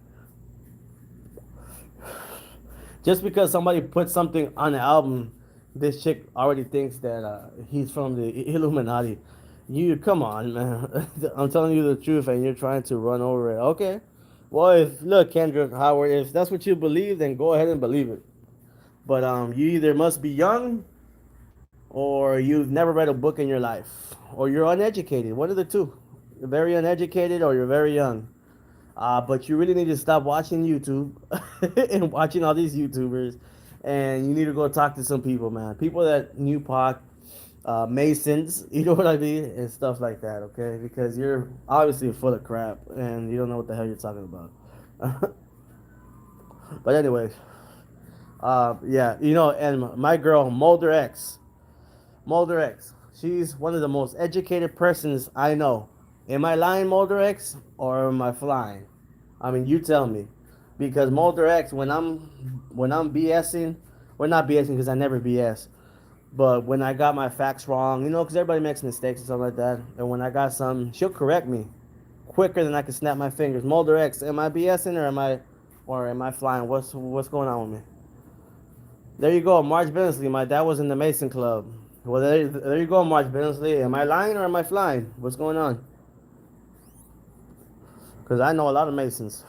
Just because somebody put something on the album, this chick already thinks that he's from the Illuminati. You come on, man. I'm telling you the truth, and you're trying to run over it. Okay. Well, look, Kendra Howard, if that's what you believe, then go ahead and believe it. But you either must be young, or you've never read a book in your life, or you're uneducated. One of the two. You're very uneducated, or you're very young. But you really need to stop watching YouTube and watching all these YouTubers, and you need to go talk to some people, man. People that knew Pac, Masons, you know what I mean, and stuff like that. Okay, because you're obviously full of crap, and you don't know what the hell you're talking about. But anyways. Yeah, and my girl Mulder X, she's one of the most educated persons I know. Am I lying, Mulder X, or am I flying? I mean, you tell me, because Mulder X, when I'm BSing, well, not BSing because I never BS, but when I got my facts wrong, because everybody makes mistakes and stuff like that, and when I got some, she'll correct me quicker than I can snap my fingers. Mulder X, am I BSing or am I flying? What's going on with me? There you go, Marge Bensley. My dad was in the Mason Club. Well, there you go, Marge Bensley. Am I lying or am I flying? What's going on? Because I know a lot of Masons.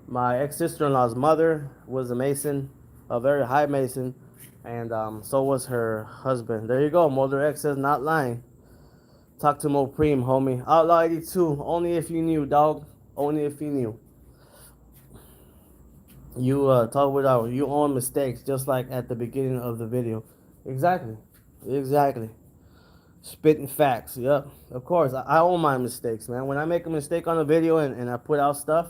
My ex-sister-in-law's mother was a Mason, a very high Mason. and so was her husband. There you go. Mother X says not lying. Talk to Mo Preem, homie. Outlaw 82. Only if you knew, dog. Only if you knew. You talk without you own mistakes, just like at the beginning of the video. Exactly. Exactly. Spitting facts. Yep. Of course. I own my mistakes, man. When I make a mistake on a video and I put out stuff,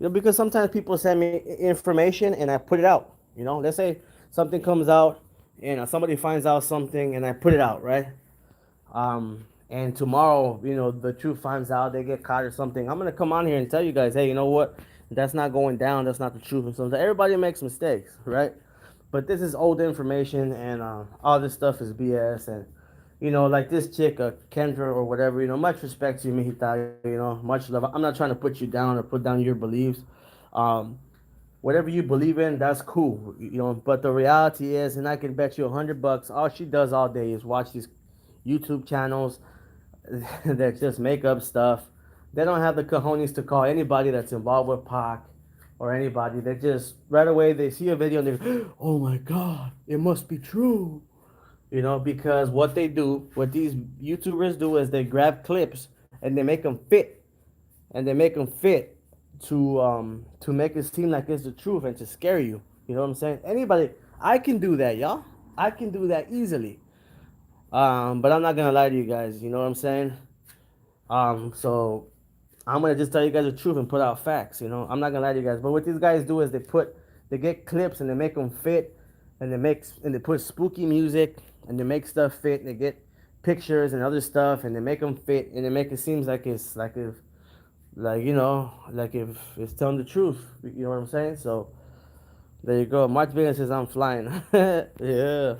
because sometimes people send me information and I put it out. Let's say something comes out and somebody finds out something and I put it out, right? And tomorrow, the truth finds out, they get caught or something. I'm gonna come on here and tell you guys, hey, you know what? That's not going down. That's not the truth. And sometimes everybody makes mistakes, right? But this is old information, and all this stuff is BS. And like this chick, Kendra or whatever. Much respect to you, Mijita. Much love. I'm not trying to put you down or put down your beliefs. Um, Whatever you believe in, that's cool. But the reality is, and I can bet you $100, all she does all day is watch these YouTube channels that just make up stuff. They don't have the cojones to call anybody that's involved with Pac or anybody. They just right away they see a video and they, oh my God, it must be true. Because what these YouTubers do is they grab clips and they make them fit, and they make them fit to make it seem like it's the truth and to scare you. You know what I'm saying? Anybody, I can do that, y'all. I can do that easily. But I'm not gonna lie to you guys. You know what I'm saying? So I'm gonna just tell you guys the truth and put out facts. I'm not gonna lie to you guys. But what these guys do is they get clips and they make them fit, and they put spooky music and they make stuff fit. And they get pictures and other stuff and they make them fit and they make it seem like it's like if it's telling the truth. You know what I'm saying? So there you go. March Bacon says I'm flying. Yeah.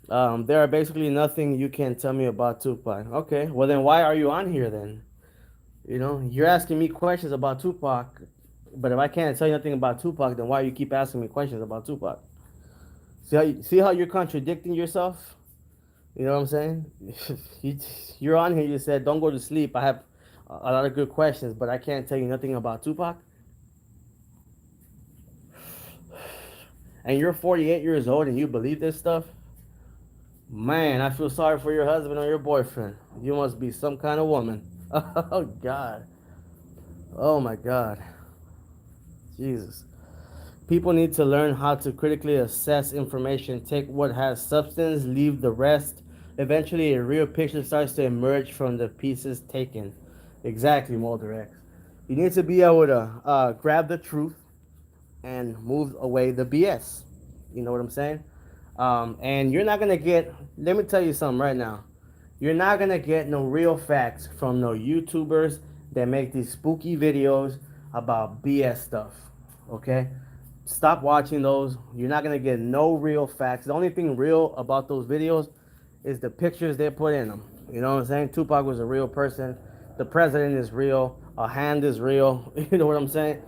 There are basically nothing you can tell me about Tupac. Okay, well then why are you on here then? You're asking me questions about Tupac, but if I can't tell you nothing about Tupac, then why you keep asking me questions about Tupac? See how you're contradicting yourself? You know what I'm saying? You're on here. You said don't go to sleep. I have a lot of good questions, but I can't tell you nothing about Tupac. And you're 48 years old and you believe this stuff? Man, I feel sorry for your husband or your boyfriend. You must be some kind of woman. Oh, God. Oh, my God. Jesus. People need to learn how to critically assess information, take what has substance, leave the rest. Eventually, a real picture starts to emerge from the pieces taken. Exactly, Mulder X. You need to be able to grab the truth and move away the BS. You know what I'm saying? And you're not gonna get. Let me tell you something right now. You're not gonna get no real facts from no YouTubers that make these spooky videos about BS stuff. Okay? Stop watching those. You're not gonna get no real facts. The only thing real about those videos is the pictures they put in them. You know what I'm saying? Tupac was a real person. The president is real. A hand is real. You know what I'm saying?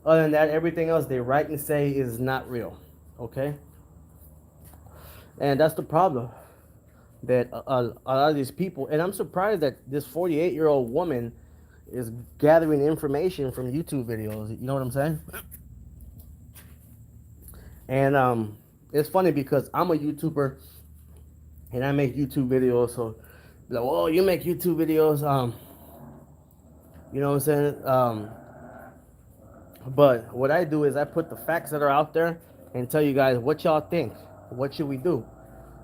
Other than that, everything else they write and say is not real. Okay? And that's the problem. That a lot of these people, and I'm surprised that this 48-year-old woman is gathering information from YouTube videos. You know what I'm saying? And it's funny because I'm a YouTuber and I make YouTube videos. So, like, oh, you make YouTube videos. You know what I'm saying? But what I do is I put the facts that are out there and tell you guys what y'all think. What should we do?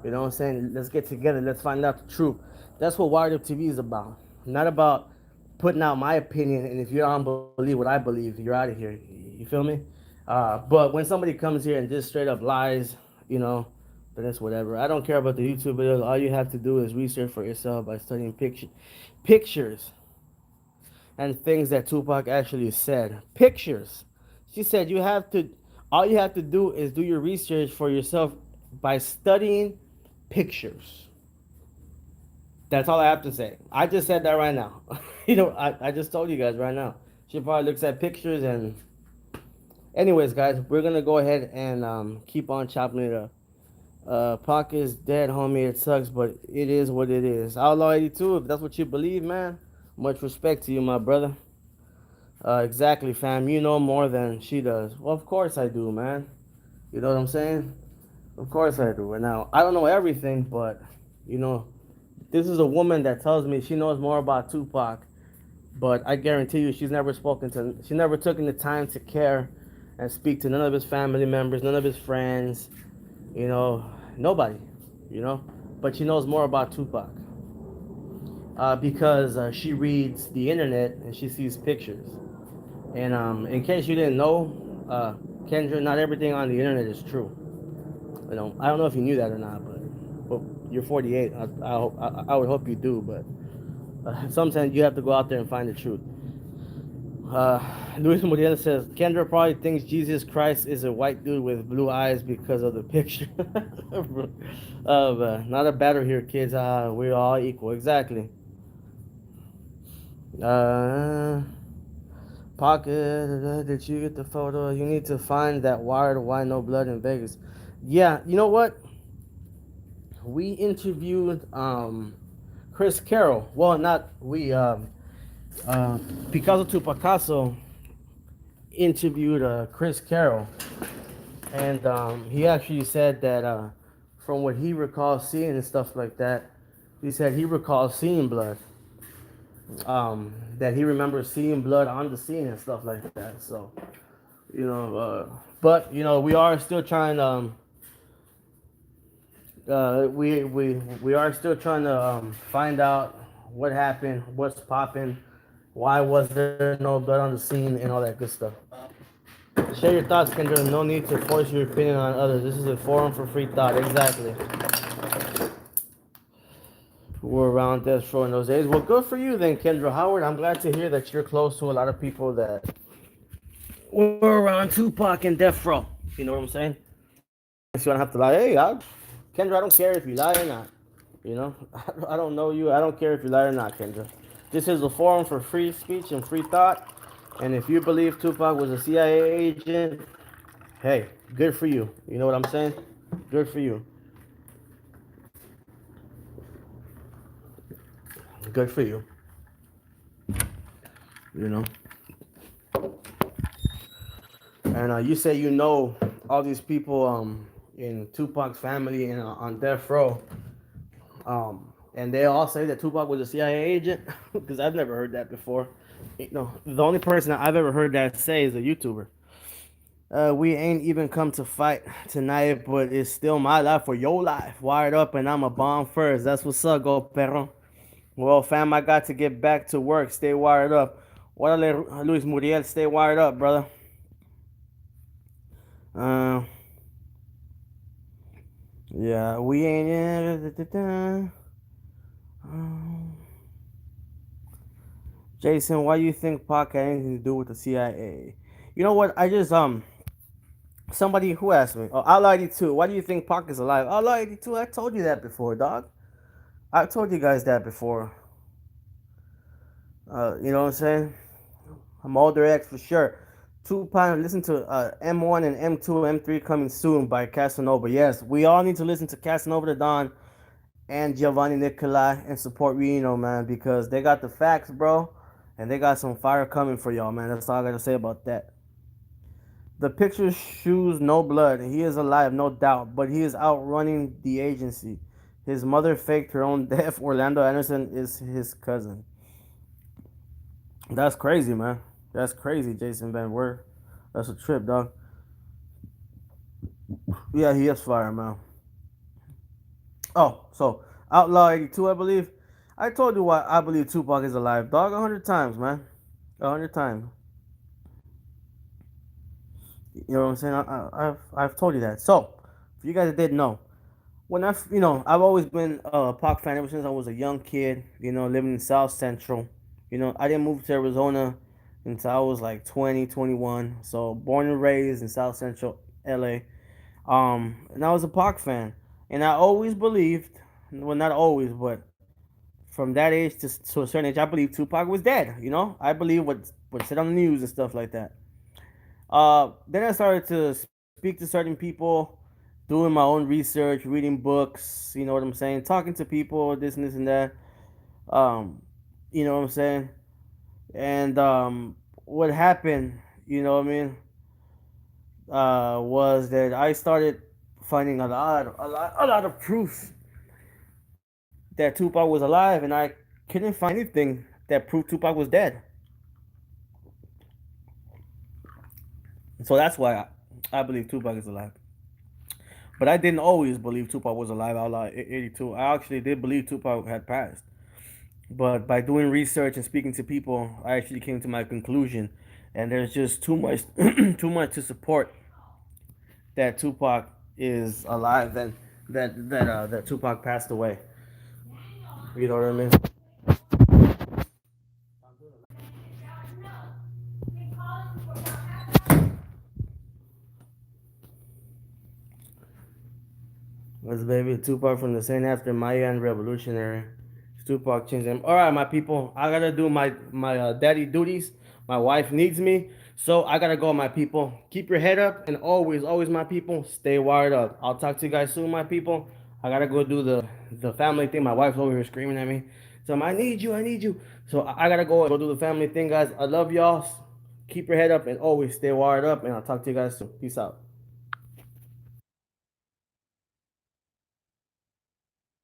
You know what I'm saying? Let's get together. Let's find out the truth. That's what Wired Up TV is about. Not about putting out my opinion, and if you don't believe what I believe, you're out of here. You feel me? But when somebody comes here and just straight up lies, but that's whatever. I don't care about the YouTube videos. All you have to do is research for yourself by studying pictures and things that Tupac actually said. Pictures. She said all you have to do is do your research for yourself by studying pictures. That's all I have to say. I just said that right now. I just told you guys right now. She probably looks at pictures and... Anyways, guys, we're going to go ahead and keep on chopping it up. Pac is dead, homie. It sucks, but it is what it is. Outlaw 82, if that's what you believe, man, much respect to you, my brother. Exactly, fam. You know more than she does. Well, of course I do, man. You know what I'm saying? Of course I do. And now I don't know everything, but you know, this is a woman that tells me she knows more about Tupac, but I guarantee you she never took the time to care and speak to none of his family members, none of his friends, you know, nobody, you know. But she knows more about Tupac because she reads the internet and she sees pictures. And in case you didn't know, Kendra, not everything on the internet is true. You know, I don't know if you knew that or not, but you're 48. I would hope you do, but sometimes you have to go out there and find the truth. Uh, Luis Muriel says Kendra probably thinks Jesus Christ is a white dude with blue eyes because of the picture. Of not a battle here, kids. We're all equal. Exactly. Uh, Pocket, did you get the photo? You need to find that wired why no blood in Vegas. Yeah, you know what? We interviewed Chris Carroll. Well, not we. Picasso to Picasso interviewed Chris Carroll, and he actually said that from what he recalls seeing and stuff like that, he said he recalls seeing blood. That he remembers seeing blood on the scene and stuff like that. So, you know, but you know, we are still trying. We are still trying to find out what happened, what's popping, why was there no blood on the scene, and all that good stuff. Share your thoughts, Kendra. No need to force your opinion on others. This is a forum for free thought. Exactly. Were around death row in those days. Well, good for you then, Kendra Howard. I'm glad to hear that you're close to a lot of people that were around Tupac and death row. You know what I'm saying? So you don't have to lie. Kendra, I don't care if you lie or not. You know, I don't know you. I don't care if you lie or not, Kendra. This is a forum for free speech and free thought. And if you believe Tupac was a CIA agent, hey, good for you. You know what I'm saying? Good for you. Good for you. You know. And you say you know all these people in Tupac's family and on death row. And they all say that Tupac was a CIA agent because I've never heard that before. You know, the only person that I've ever heard that say is a YouTuber. We ain't even come to fight tonight, but it's still my life or your life. Wired up, and I'm a bomb first. That's what's up, go perro. Well, fam, I got to get back to work. Stay wired up. Órale, Luis Muriel, stay wired up, brother. Uh, yeah, we ain't. Jason, why do you think Pac had anything to do with the CIA? You know what? I just somebody who asked me. Oh, Outlaw 82. Why do you think Pac is alive? Outlaw 82. I told you that before, dog. I told you guys that before. You know what I'm saying? I'm older X for sure. Tupac, listen to M1 and M2, M3 coming soon by Casanova. Yes, we all need to listen to Casanova the Don and Giovanni Nicolai and support Reno, man, because they got the facts, bro, and they got some fire coming for y'all, man. That's all I gotta say about that. The picture shows no blood. He is alive, no doubt, but he is outrunning the agency. His mother faked her own death. Orlando Anderson is his cousin. That's crazy, man. That's crazy, Jason Van Wert. That's a trip, dog. Yeah, he is fire, man. Oh, so Outlaw 82, I believe. I told you why I believe Tupac is alive, dog, 100 times, man. 100 times. You know what I'm saying? I've told you that. So, for you guys that didn't know, I've always been a Pac fan ever since I was a young kid. You know, living in South Central. You know, I didn't move to Arizona until I was like 20, 21. So, born and raised in South Central LA. And I was a Pac fan, and I always believed, well, not always, but from that age to a certain age, I believed Tupac was dead. You know, I believe what said on the news and stuff like that. Then I started to speak to certain people, doing my own research, reading books. You know what I'm saying? Talking to people, this and that. Um, you know what I'm saying? And what happened? You know what I mean? Was that I started finding a lot of proof that Tupac was alive, and I couldn't find anything that proved Tupac was dead. So that's why I believe Tupac is alive. But I didn't always believe Tupac was alive. Outlaw 82. I actually did believe Tupac had passed. But by doing research and speaking to people, I actually came to my conclusion, and there's just too much, too much to support that Tupac is alive than that Tupac passed away. You know what I mean? Let's baby Tupac from the Saint after Mayan Revolutionary. Tupac changed him. All right, my people. I gotta do my daddy duties. My wife needs me, so I gotta go, my people. Keep your head up, and always, my people, stay wired up. I'll talk to you guys soon, my people. I gotta go do the family thing. My wife's over here screaming at me. So I need you, I need you. So I gotta go do the family thing, guys. I love y'all. Keep your head up and always stay wired up, and I'll talk to you guys soon. Peace out.